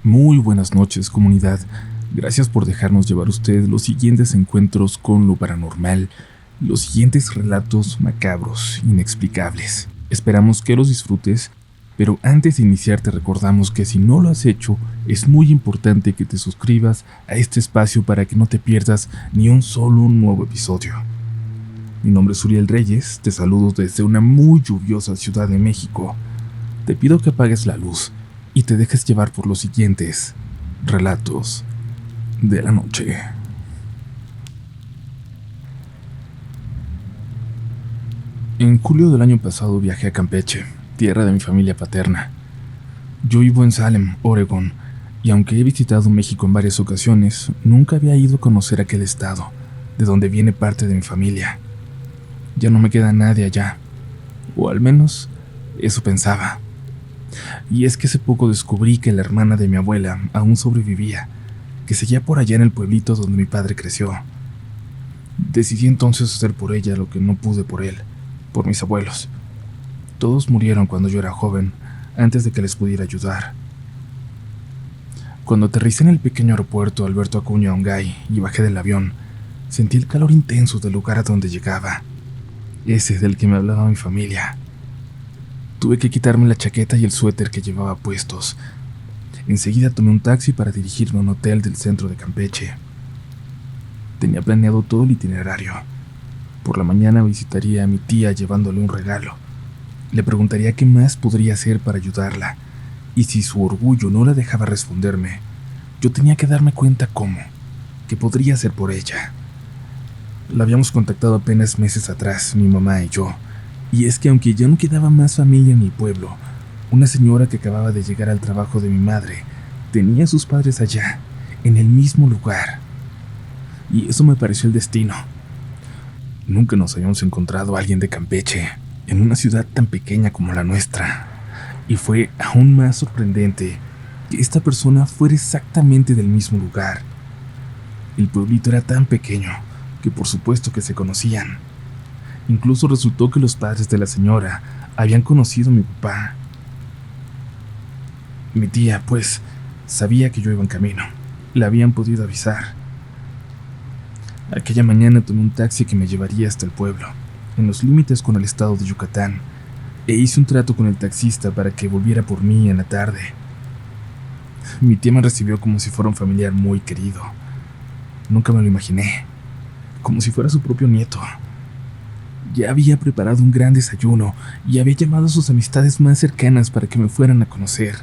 Muy buenas noches, comunidad. Gracias por dejarnos llevar ustedes los siguientes encuentros con lo paranormal, los siguientes relatos macabros, inexplicables. Esperamos que los disfrutes, pero antes de iniciar te recordamos que si no lo has hecho, es muy importante que te suscribas a este espacio para que no te pierdas ni un solo nuevo episodio. Mi nombre es Uriel Reyes, te saludo desde una muy lluviosa Ciudad de México. Te pido que apagues la luz y te dejes llevar por los siguientes relatos de la noche. En julio del año pasado viajé a Campeche, tierra de mi familia paterna. Yo vivo en Salem, Oregón, y aunque he visitado México en varias ocasiones, nunca había ido a conocer aquel estado, de donde viene parte de mi familia. Ya no me queda nadie allá, o al menos eso pensaba. Y es que hace poco descubrí que la hermana de mi abuela aún sobrevivía, que seguía por allá en el pueblito donde mi padre creció. Decidí entonces hacer por ella lo que no pude por él, por mis abuelos. Todos murieron cuando yo era joven, antes de que les pudiera ayudar. Cuando aterricé en el pequeño aeropuerto Alberto Acuña Ongay y bajé del avión, sentí el calor intenso del lugar a donde llegaba, ese del que me hablaba mi familia. Tuve que quitarme la chaqueta y el suéter que llevaba puestos. Enseguida tomé un taxi para dirigirme a un hotel del centro de Campeche. Tenía planeado todo el itinerario. Por la mañana visitaría a mi tía llevándole un regalo. Le preguntaría qué más podría hacer para ayudarla, y si su orgullo no la dejaba responderme, yo tenía que darme cuenta cómo, qué podría hacer por ella. La habíamos contactado apenas meses atrás, mi mamá y yo. Y es que aunque ya no quedaba más familia en mi pueblo, una señora que acababa de llegar al trabajo de mi madre tenía a sus padres allá, en el mismo lugar. Y eso me pareció el destino. Nunca nos habíamos encontrado a alguien de Campeche, en una ciudad tan pequeña como la nuestra. Y fue aún más sorprendente que esta persona fuera exactamente del mismo lugar. El pueblito era tan pequeño que por supuesto que se conocían. Incluso resultó que los padres de la señora habían conocido a mi papá. Mi tía, pues, sabía que yo iba en camino. La habían podido avisar. Aquella mañana tomé un taxi que me llevaría hasta el pueblo, en los límites con el estado de Yucatán, e hice un trato con el taxista para que volviera por mí en la tarde. Mi tía me recibió como si fuera un familiar muy querido. Nunca me lo imaginé, como si fuera su propio nieto. Ya había preparado un gran desayuno y había llamado a sus amistades más cercanas para que me fueran a conocer.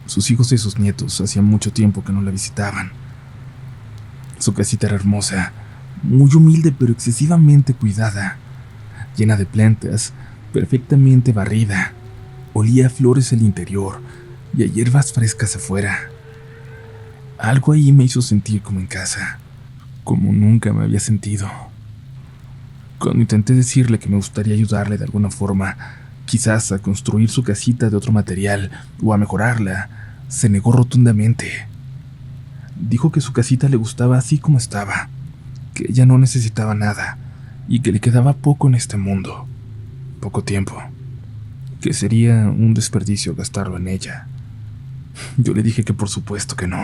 Sus hijos y sus nietos hacía mucho tiempo que no la visitaban. Su casita era hermosa, muy humilde pero excesivamente cuidada, llena de plantas, perfectamente barrida. Olía a flores el interior y a hierbas frescas afuera. Algo ahí me hizo sentir como en casa, como nunca me había sentido. Cuando intenté decirle que me gustaría ayudarle de alguna forma, quizás a construir su casita de otro material o a mejorarla, se negó rotundamente. Dijo que su casita le gustaba así como estaba, que ella no necesitaba nada y que le quedaba poco en este mundo, poco tiempo, que sería un desperdicio gastarlo en ella. Yo le dije que por supuesto que no.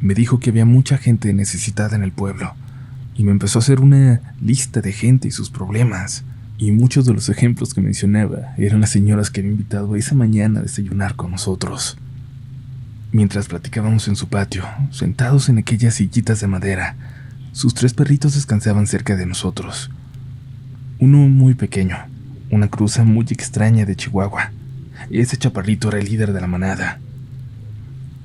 Me dijo que había mucha gente necesitada en el pueblo, y me empezó a hacer una lista de gente y sus problemas, y muchos de los ejemplos que mencionaba eran las señoras que había invitado esa mañana a desayunar con nosotros. Mientras platicábamos en su patio, sentados en aquellas sillitas de madera, sus 3 perritos descansaban cerca de nosotros. Uno muy pequeño, una cruza muy extraña de Chihuahua. Ese chaparrito era el líder de la manada.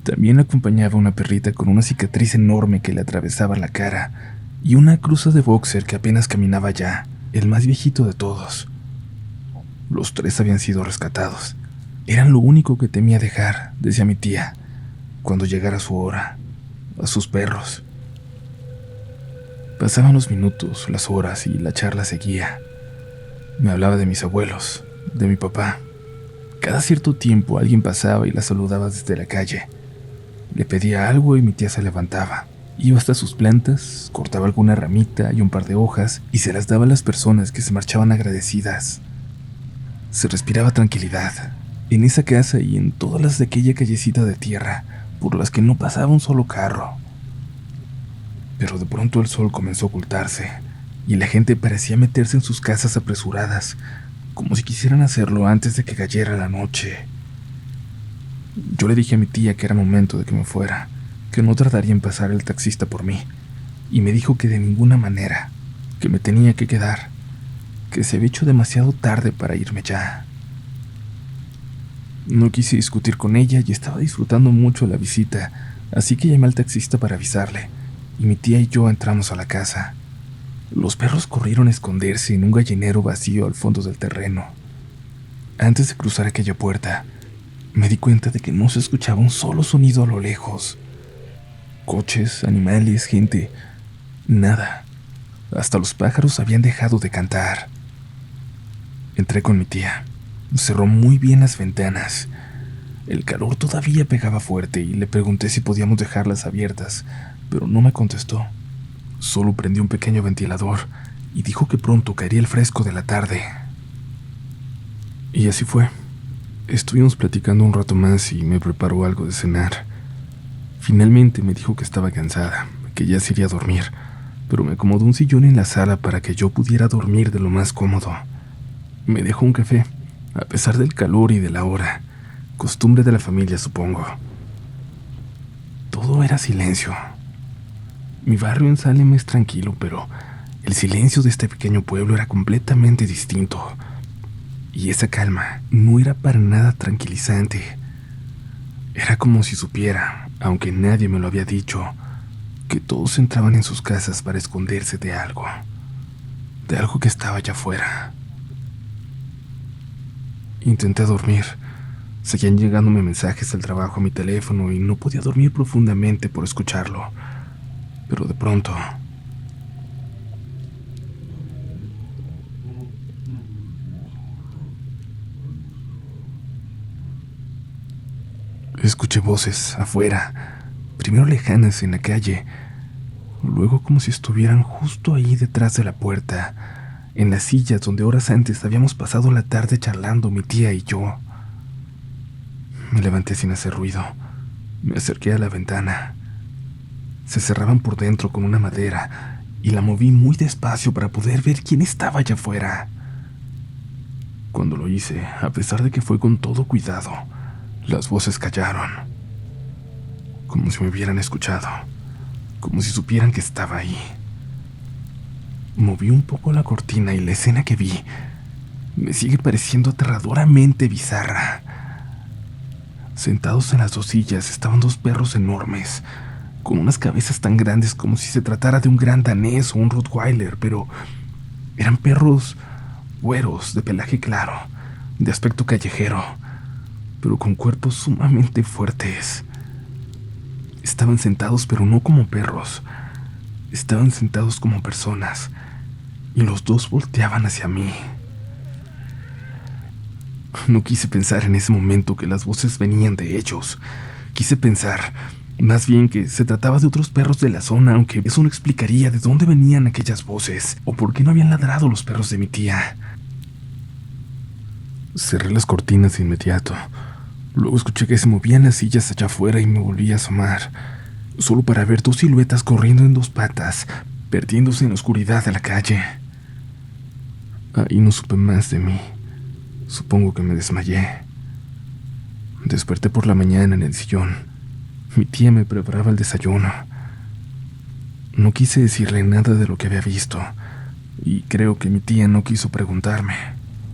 También le acompañaba una perrita con una cicatriz enorme que le atravesaba la cara, y una cruza de boxer que apenas caminaba ya, el más viejito de todos. Los 3 habían sido rescatados. Eran lo único que temía dejar, decía mi tía, cuando llegara su hora, a sus perros. Pasaban los minutos, las horas y la charla seguía. Me hablaba de mis abuelos, de mi papá. Cada cierto tiempo alguien pasaba y la saludaba desde la calle. Le pedía algo y mi tía se levantaba. Iba hasta sus plantas, cortaba alguna ramita y un par de hojas y se las daba a las personas que se marchaban agradecidas. Se respiraba tranquilidad, en esa casa y en todas las de aquella callecita de tierra por las que no pasaba un solo carro. Pero de pronto el sol comenzó a ocultarse y la gente parecía meterse en sus casas apresuradas, como si quisieran hacerlo antes de que cayera la noche. Yo le dije a mi tía que era momento de que me fuera, que no tardaría en pasar el taxista por mí, y me dijo que de ninguna manera, que me tenía que quedar, que se había hecho demasiado tarde para irme ya. No quise discutir con ella y estaba disfrutando mucho la visita, así que llamé al taxista para avisarle, y mi tía y yo entramos a la casa. Los perros corrieron a esconderse en un gallinero vacío al fondo del terreno. Antes de cruzar aquella puerta, me di cuenta de que no se escuchaba un solo sonido a lo lejos. Coches, animales, gente, nada. Hasta los pájaros habían dejado de cantar. Entré con mi tía. Cerró muy bien las ventanas. El calor todavía pegaba fuerte y le pregunté si podíamos dejarlas abiertas, pero no me contestó. Solo prendió un pequeño ventilador y dijo que pronto caería el fresco de la tarde. Y así fue. Estuvimos platicando un rato más y me preparó algo de cenar. Finalmente me dijo que estaba cansada, que ya se iría a dormir, pero me acomodó un sillón en la sala para que yo pudiera dormir de lo más cómodo. Me dejó un café, a pesar del calor y de la hora. Costumbre de la familia, supongo. Todo era silencio. Mi barrio en Salem es tranquilo, pero el silencio de este pequeño pueblo era completamente distinto. Y esa calma no era para nada tranquilizante. Era como si supiera, aunque nadie me lo había dicho, que todos entraban en sus casas para esconderse de algo que estaba allá afuera. Intenté dormir. Seguían llegándome mensajes del trabajo a mi teléfono y no podía dormir profundamente por escucharlo. Pero de pronto, escuché voces afuera, primero lejanas en la calle, luego como si estuvieran justo ahí detrás de la puerta, en las sillas donde horas antes habíamos pasado la tarde charlando mi tía y yo. Me levanté sin hacer ruido. Me acerqué a la ventana. Se cerraban por dentro con una madera y la moví muy despacio para poder ver quién estaba allá afuera. Cuando lo hice, a pesar de que fue con todo cuidado, las voces callaron. Como si me hubieran escuchado, como si supieran que estaba ahí. Moví un poco la cortina y la escena que vi me sigue pareciendo aterradoramente bizarra. Sentados en las dos sillas estaban dos perros enormes, con unas cabezas tan grandes como si se tratara de un gran danés o un rottweiler, pero eran perros güeros, de pelaje claro, de aspecto callejero, pero con cuerpos sumamente fuertes. Estaban sentados, pero no como perros. Estaban sentados como personas, y los dos volteaban hacia mí. No quise pensar en ese momento que las voces venían de ellos. Quise pensar, más bien, que se trataba de otros perros de la zona, aunque eso no explicaría de dónde venían aquellas voces, o por qué no habían ladrado los perros de mi tía. Cerré las cortinas de inmediato. Luego escuché que se movían las sillas allá afuera y me volví a asomar, solo para ver dos siluetas corriendo en dos patas, perdiéndose en la oscuridad de la calle. Ahí no supe más de mí. Supongo que me desmayé. Desperté por la mañana en el sillón. Mi tía me preparaba el desayuno. No quise decirle nada de lo que había visto, y creo que mi tía no quiso preguntarme.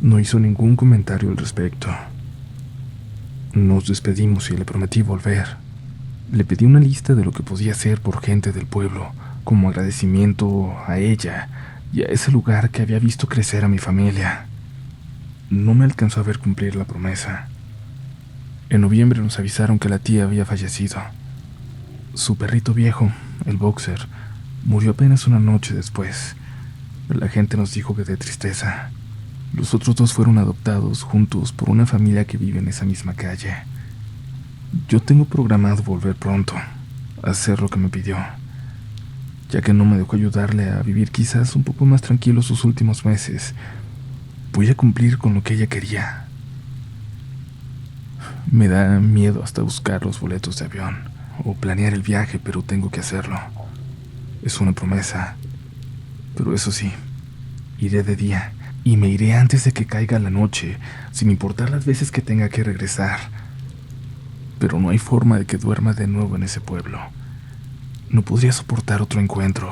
No hizo ningún comentario al respecto. Nos despedimos y le prometí volver. Le pedí una lista de lo que podía hacer por gente del pueblo, como agradecimiento a ella y a ese lugar que había visto crecer a mi familia. No me alcanzó a ver cumplir la promesa. En noviembre nos avisaron que la tía había fallecido. Su perrito viejo, el boxer, murió apenas una noche después. La gente nos dijo que de tristeza. Los otros dos fueron adoptados juntos por una familia que vive en esa misma calle. Yo tengo programado volver pronto, a hacer lo que me pidió, ya que no me dejó ayudarle a vivir quizás un poco más tranquilo sus últimos meses. Voy a cumplir con lo que ella quería. Me da miedo hasta buscar los boletos de avión o planear el viaje, pero tengo que hacerlo. Es una promesa. Pero eso sí, iré de día y me iré antes de que caiga la noche, sin importar las veces que tenga que regresar. Pero no hay forma de que duerma de nuevo en ese pueblo. No podría soportar otro encuentro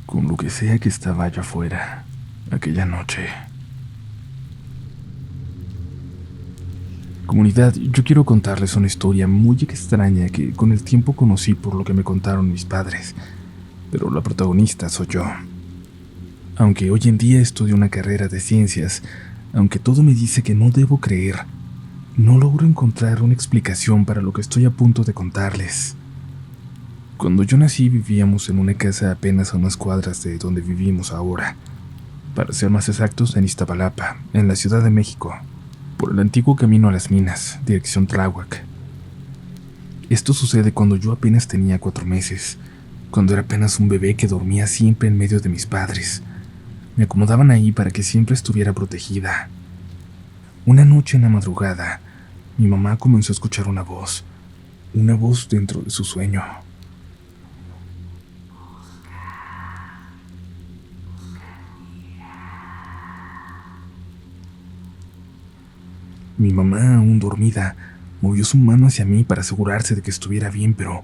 con lo que sea que estaba allá afuera aquella noche. Comunidad, yo quiero contarles una historia muy extraña que con el tiempo conocí por lo que me contaron mis padres, pero la protagonista soy yo. Aunque hoy en día estudio una carrera de ciencias, aunque todo me dice que no debo creer, no logro encontrar una explicación para lo que estoy a punto de contarles. Cuando yo nací vivíamos en una casa apenas a unas cuadras de donde vivimos ahora, para ser más exactos en Iztapalapa, en la Ciudad de México, por el antiguo camino a las minas, dirección Tláhuac. Esto sucede cuando yo apenas tenía 4 meses, cuando era apenas un bebé que dormía siempre en medio de mis padres. Me acomodaban ahí para que siempre estuviera protegida. Una noche en la madrugada, mi mamá comenzó a escuchar una voz dentro de su sueño. Mi mamá, aún dormida, movió su mano hacia mí para asegurarse de que estuviera bien, pero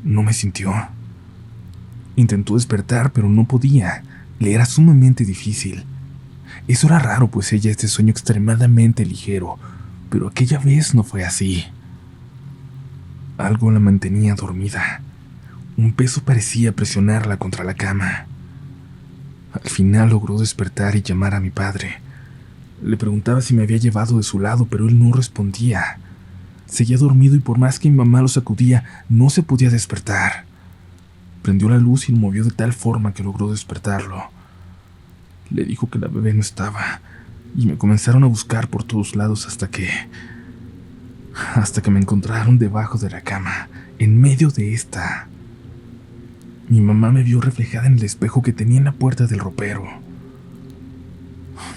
no me sintió. Intentó despertar, pero no podía. Le era sumamente difícil. Eso era raro, pues ella es de sueño extremadamente ligero, pero aquella vez no fue así. Algo la mantenía dormida. Un peso parecía presionarla contra la cama. Al final logró despertar y llamar a mi padre. Le preguntaba si me había llevado de su lado, pero él no respondía. Seguía dormido y por más que mi mamá lo sacudía, no se podía despertar. Prendió la luz y lo movió de tal forma que logró despertarlo. Le dijo que la bebé no estaba, y me comenzaron a buscar por todos lados hasta que me encontraron debajo de la cama, en medio de esta. Mi mamá me vio reflejada en el espejo que tenía en la puerta del ropero.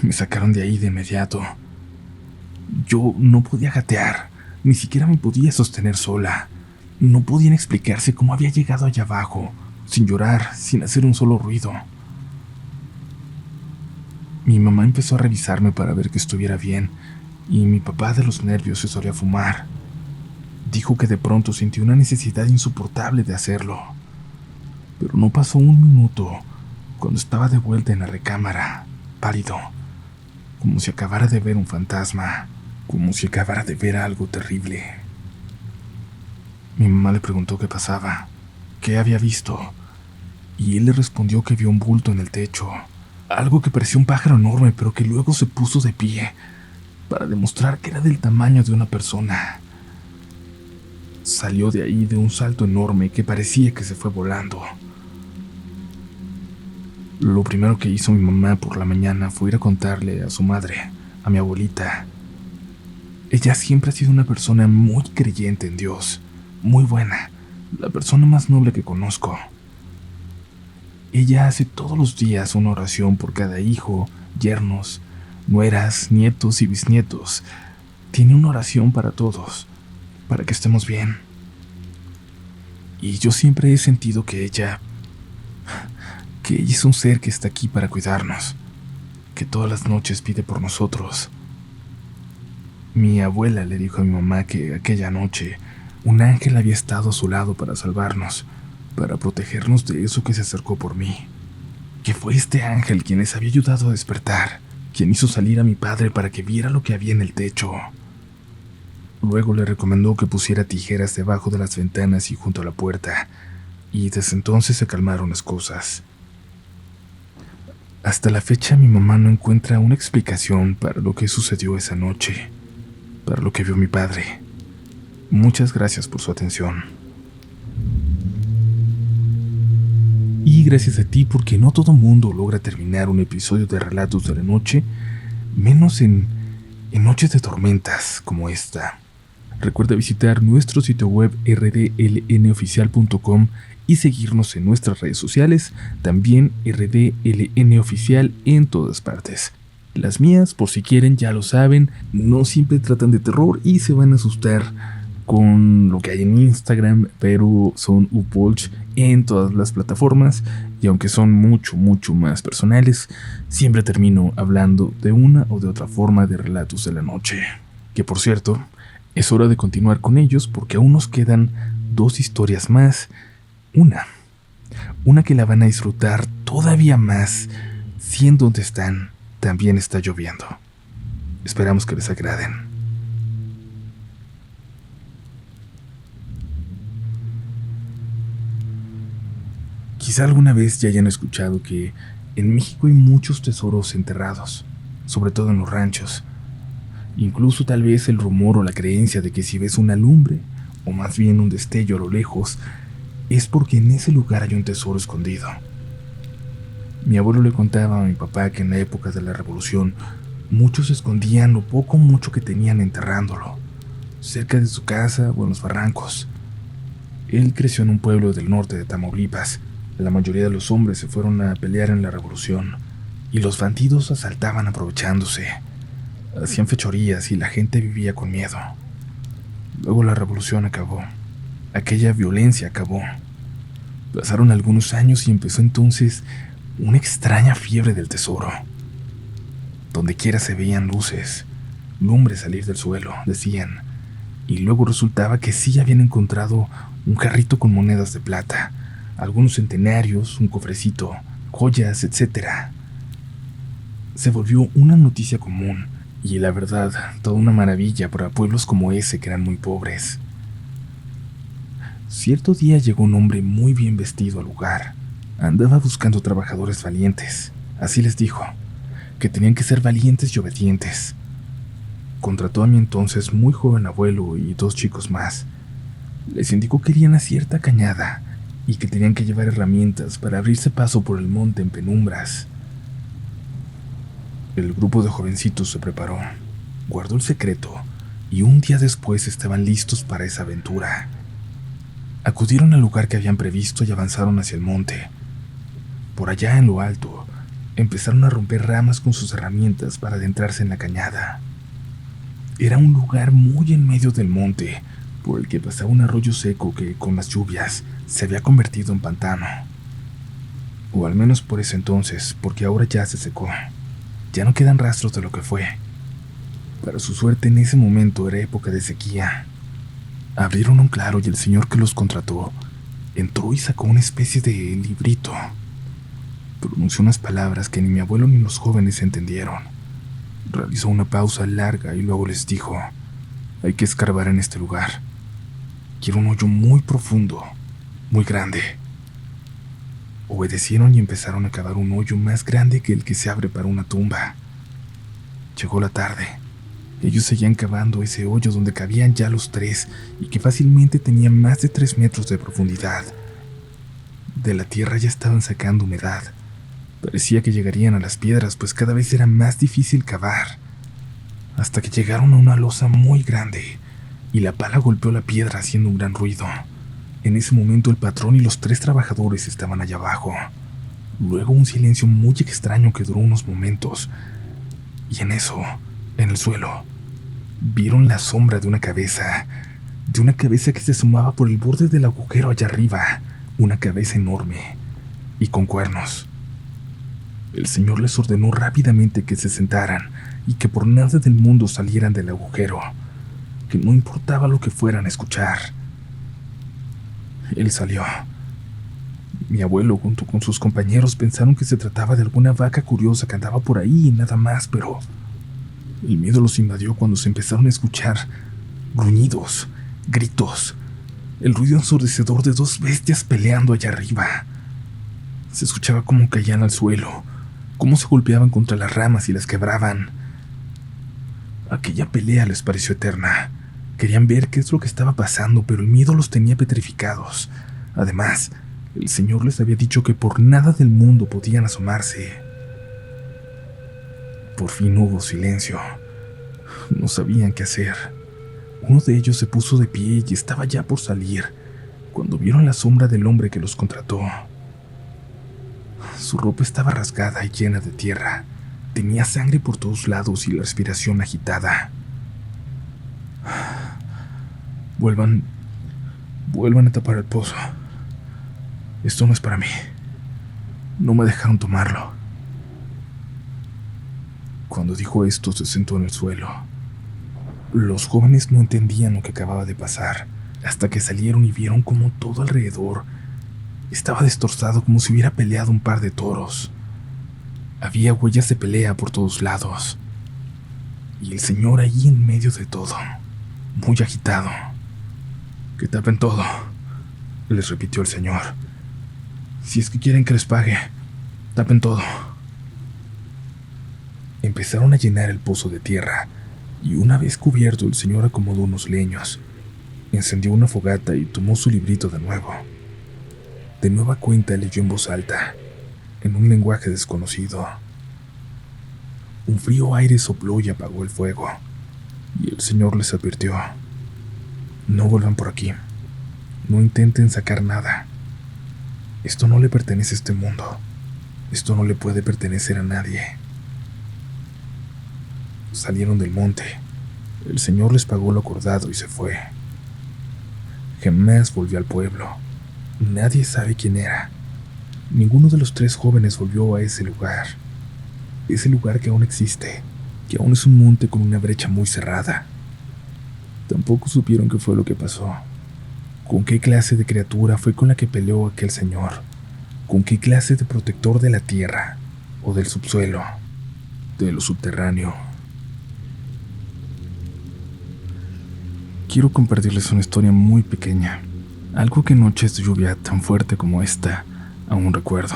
Me sacaron de ahí de inmediato. Yo no podía gatear, ni siquiera me podía sostener sola. No podían explicarse cómo había llegado allá abajo, sin llorar, sin hacer un solo ruido. Mi mamá empezó a revisarme para ver que estuviera bien, y mi papá de los nervios se solía fumar. Dijo que de pronto sintió una necesidad insoportable de hacerlo. Pero no pasó un minuto cuando estaba de vuelta en la recámara, pálido, como si acabara de ver un fantasma, como si acabara de ver algo terrible. Mi mamá le preguntó qué pasaba, qué había visto, y él le respondió que vio un bulto en el techo, algo que parecía un pájaro enorme, pero que luego se puso de pie para demostrar que era del tamaño de una persona. Salió de ahí de un salto enorme que parecía que se fue volando. Lo primero que hizo mi mamá por la mañana fue ir a contarle a su madre, a mi abuelita. Ella siempre ha sido una persona muy creyente en Dios, muy buena, la persona más noble que conozco. Ella hace todos los días una oración por cada hijo, yernos, nueras, nietos y bisnietos. Tiene una oración para todos, para que estemos bien. Y yo siempre he sentido que ella es un ser que está aquí para cuidarnos, que todas las noches pide por nosotros. Mi abuela le dijo a mi mamá que aquella noche un ángel había estado a su lado para salvarnos, para protegernos de eso que se acercó por mí. Que fue este ángel quien les había ayudado a despertar, quien hizo salir a mi padre para que viera lo que había en el techo. Luego le recomendó que pusiera tijeras debajo de las ventanas y junto a la puerta, y desde entonces se calmaron las cosas. Hasta la fecha mi mamá no encuentra una explicación para lo que sucedió esa noche, para lo que vio mi padre. Muchas gracias por su atención. Y gracias a ti porque no todo mundo logra terminar un episodio de Relatos de la Noche, menos en noches de tormentas como esta. Recuerda visitar nuestro sitio web rdlnoficial.com y seguirnos en nuestras redes sociales, también rdlnoficial en todas partes. Las mías, por si quieren, ya lo saben, no siempre tratan de terror y se van a asustar con lo que hay en Instagram, pero son Upolch en todas las plataformas, y aunque son mucho más personales, siempre termino hablando de una o de otra forma de relatos de la noche. Que por cierto, es hora de continuar con ellos porque aún nos quedan 2 historias más. Una que la van a disfrutar todavía más, si en donde están también está lloviendo. Esperamos que les agraden. Quizá alguna vez ya hayan escuchado que en México hay muchos tesoros enterrados, sobre todo en los ranchos. Incluso tal vez el rumor o la creencia de que si ves una lumbre, o más bien un destello a lo lejos, es porque en ese lugar hay un tesoro escondido. Mi abuelo le contaba a mi papá que en la época de la Revolución muchos escondían lo poco o mucho que tenían enterrándolo, cerca de su casa o en los barrancos. Él creció en un pueblo del norte de Tamaulipas. La mayoría de los hombres se fueron a pelear en la Revolución, y los bandidos asaltaban aprovechándose. Hacían fechorías y la gente vivía con miedo. Luego la Revolución acabó. Aquella violencia acabó. Pasaron algunos años y empezó entonces una extraña fiebre del tesoro. Donde quiera se veían luces, lumbre salir del suelo, decían, y luego resultaba que sí habían encontrado un jarrito con monedas de plata, algunos centenarios, un cofrecito, joyas, etc. Se volvió una noticia común, y la verdad, toda una maravilla para pueblos como ese que eran muy pobres. Cierto día llegó un hombre muy bien vestido al lugar. Andaba buscando trabajadores valientes, así les dijo, que tenían que ser valientes y obedientes. Contrató a mi entonces muy joven abuelo y 2 chicos más. Les indicó que irían a cierta cañada y que tenían que llevar herramientas para abrirse paso por el monte en penumbras. El grupo de jovencitos se preparó, guardó el secreto y un día después estaban listos para esa aventura. Acudieron al lugar que habían previsto y avanzaron hacia el monte. Por allá en lo alto, empezaron a romper ramas con sus herramientas para adentrarse en la cañada. Era un lugar muy en medio del monte, por el que pasaba un arroyo seco que, con las lluvias, se había convertido en pantano. O al menos por ese entonces, porque ahora ya se secó. Ya no quedan rastros de lo que fue. Para su suerte, en ese momento era época de sequía. Abrieron un claro y el señor que los contrató entró y sacó una especie de librito. Pronunció unas palabras que ni mi abuelo ni los jóvenes entendieron. Realizó una pausa larga y luego les dijo: hay que escarbar en este lugar. Quiero un hoyo muy profundo, muy grande. Obedecieron y empezaron a cavar un hoyo más grande que el que se abre para una tumba. Llegó la tarde. Ellos seguían cavando ese hoyo donde cabían ya los 3 y que fácilmente tenía más de 3 metros de profundidad. De la tierra ya estaban sacando humedad. Parecía que llegarían a las piedras, pues cada vez era más difícil cavar. Hasta que llegaron a una losa muy grande y la pala golpeó la piedra haciendo un gran ruido. En ese momento el patrón y los 3 trabajadores estaban allá abajo. Luego un silencio muy extraño que duró unos momentos. Y en eso, en el suelo, vieron la sombra de una cabeza que se asomaba por el borde del agujero allá arriba, una cabeza enorme y con cuernos. El señor les ordenó rápidamente que se sentaran y que por nada del mundo salieran del agujero, que no importaba lo que fueran a escuchar. Él salió. Mi abuelo, junto con sus compañeros, pensaron que se trataba de alguna vaca curiosa que andaba por ahí y nada más, pero el miedo los invadió cuando se empezaron a escuchar gruñidos, gritos, el ruido ensordecedor de 2 bestias peleando allá arriba. Se escuchaba cómo caían al suelo, cómo se golpeaban contra las ramas y las quebraban. Aquella pelea les pareció eterna. Querían ver qué es lo que estaba pasando, pero el miedo los tenía petrificados. Además, el señor les había dicho que por nada del mundo podían asomarse. Por fin hubo silencio. No sabían qué hacer. Uno de ellos se puso de pie y estaba ya por salir, cuando vieron la sombra del hombre que los contrató. Su ropa estaba rasgada y llena de tierra. Tenía sangre por todos lados y la respiración agitada. Vuelvan a tapar el pozo. Esto no es para mí. No me dejaron tomarlo. Cuando dijo esto, se sentó en el suelo. Los jóvenes no entendían lo que acababa de pasar, hasta que salieron y vieron cómo todo alrededor estaba destrozado, como si hubiera peleado un par de toros. Había huellas de pelea por todos lados, y el señor ahí en medio de todo, muy agitado. «Que tapen todo», les repitió el señor. «Si es que quieren que les pague, tapen todo». Empezaron a llenar el pozo de tierra, y una vez cubierto, el señor acomodó unos leños, encendió una fogata y tomó su librito de nuevo. De nueva cuenta leyó en voz alta, en un lenguaje desconocido. Un frío aire sopló y apagó el fuego, y el señor les advirtió: «No vuelvan por aquí, no intenten sacar nada. Esto no le pertenece a este mundo, esto no le puede pertenecer a nadie». Salieron del monte, el señor les pagó lo acordado y se fue. Jamás volvió al pueblo, nadie sabe quién era. Ninguno de los 3 jóvenes volvió a ese lugar que aún existe, que aún es un monte con una brecha muy cerrada. Tampoco supieron qué fue lo que pasó, con qué clase de criatura fue con la que peleó aquel señor, con qué clase de protector de la tierra, o del subsuelo, de lo subterráneo. Quiero compartirles una historia muy pequeña, algo que en noches de lluvia tan fuerte como esta aún recuerdo.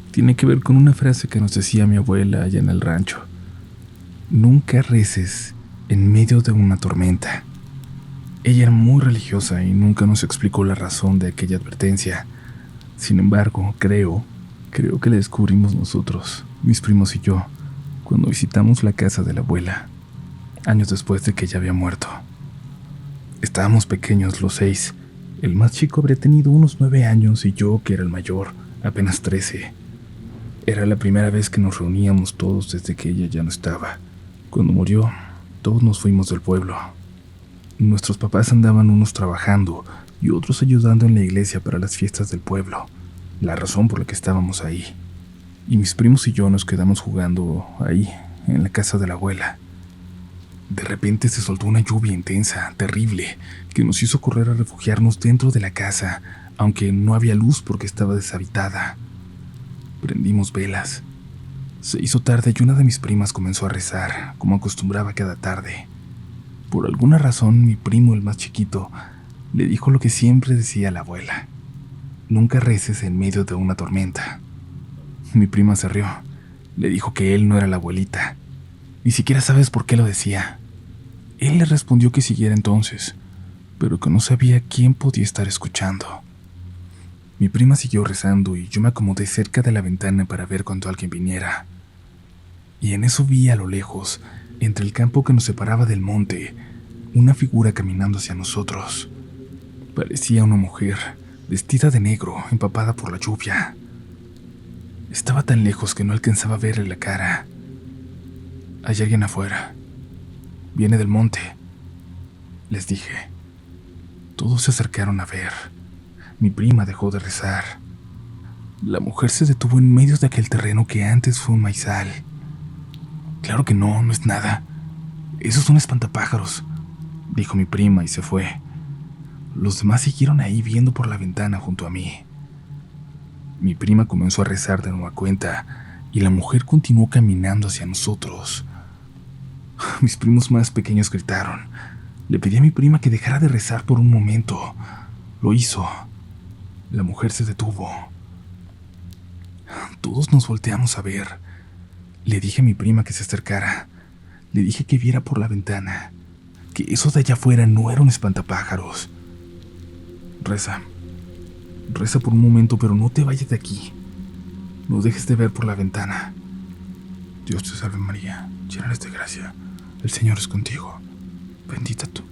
Tiene que ver con una frase que nos decía mi abuela allá en el rancho: «Nunca reces en medio de una tormenta». Ella era muy religiosa y nunca nos explicó la razón de aquella advertencia. Sin embargo, creo que la descubrimos nosotros, mis primos y yo, cuando visitamos la casa de la abuela, años después de que ella había muerto. Estábamos pequeños los 6. El más chico habría tenido unos 9 años y yo, que era el mayor, apenas 13. Era la primera vez que nos reuníamos todos desde que ella ya no estaba. Cuando murió, todos nos fuimos del pueblo. Nuestros papás andaban unos trabajando y otros ayudando en la iglesia para las fiestas del pueblo, la razón por la que estábamos ahí. Y mis primos y yo nos quedamos jugando ahí, en la casa de la abuela. De repente se soltó una lluvia intensa, terrible, que nos hizo correr a refugiarnos dentro de la casa, aunque no había luz porque estaba deshabitada. Prendimos velas. Se hizo tarde y una de mis primas comenzó a rezar, como acostumbraba cada tarde. Por alguna razón, mi primo, el más chiquito, le dijo lo que siempre decía la abuela: «Nunca reces en medio de una tormenta». Mi prima se rió. Le dijo que él no era la abuelita. «Ni siquiera sabes por qué lo decía». Él le respondió que siguiera entonces, pero que no sabía quién podía estar escuchando. Mi prima siguió rezando y yo me acomodé cerca de la ventana para ver cuando alguien viniera. Y en eso vi a lo lejos, entre el campo que nos separaba del monte, una figura caminando hacia nosotros. Parecía una mujer, vestida de negro, empapada por la lluvia. Estaba tan lejos que no alcanzaba a verle la cara. «Hay alguien afuera. Viene del monte», les dije. Todos se acercaron a ver. Mi prima dejó de rezar. La mujer se detuvo en medio de aquel terreno que antes fue un maizal. «Claro que no, no es nada. Esos son espantapájaros», dijo mi prima y se fue. Los demás siguieron ahí viendo por la ventana junto a mí. Mi prima comenzó a rezar de nueva cuenta y la mujer continuó caminando hacia nosotros. Mis primos más pequeños gritaron. Le pedí a mi prima que dejara de rezar por un momento. Lo hizo. La mujer se detuvo. Todos nos volteamos a ver. Le dije a mi prima que se acercara. Le dije que viera por la ventana, que eso de allá afuera no era un espantapájaros. Reza por un momento, pero no te vayas de aquí. No dejes de ver por la ventana. Dios te salve María, llena eres de gracia. El Señor es contigo. Bendita tú.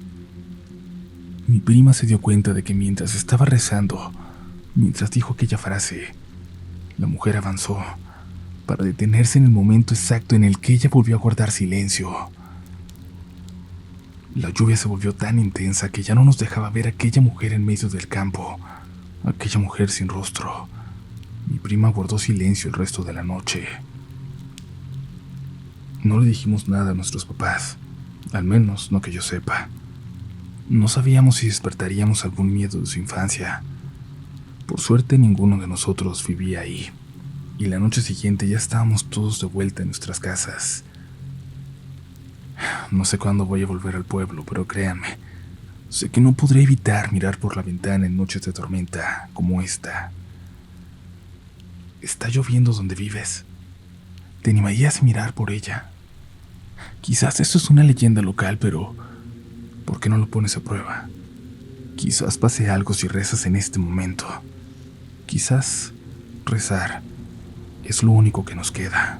Mi prima se dio cuenta de que mientras estaba rezando, mientras dijo aquella frase, la mujer avanzó, para detenerse en el momento exacto en el que ella volvió a guardar silencio. La lluvia se volvió tan intensa que ya no nos dejaba ver a aquella mujer en medio del campo, aquella mujer sin rostro. Mi prima guardó silencio el resto de la noche. No le dijimos nada a nuestros papás, al menos no que yo sepa. No sabíamos si despertaríamos algún miedo de su infancia. Por suerte ninguno de nosotros vivía ahí, y la noche siguiente ya estábamos todos de vuelta en nuestras casas. No sé cuándo voy a volver al pueblo, pero créanme, sé que no podré evitar mirar por la ventana en noches de tormenta como esta. Está lloviendo donde vives. ¿Te animarías a mirar por ella? Quizás esto es una leyenda local, pero ¿por qué no lo pones a prueba? Quizás pase algo si rezas en este momento. Quizás rezar es lo único que nos queda.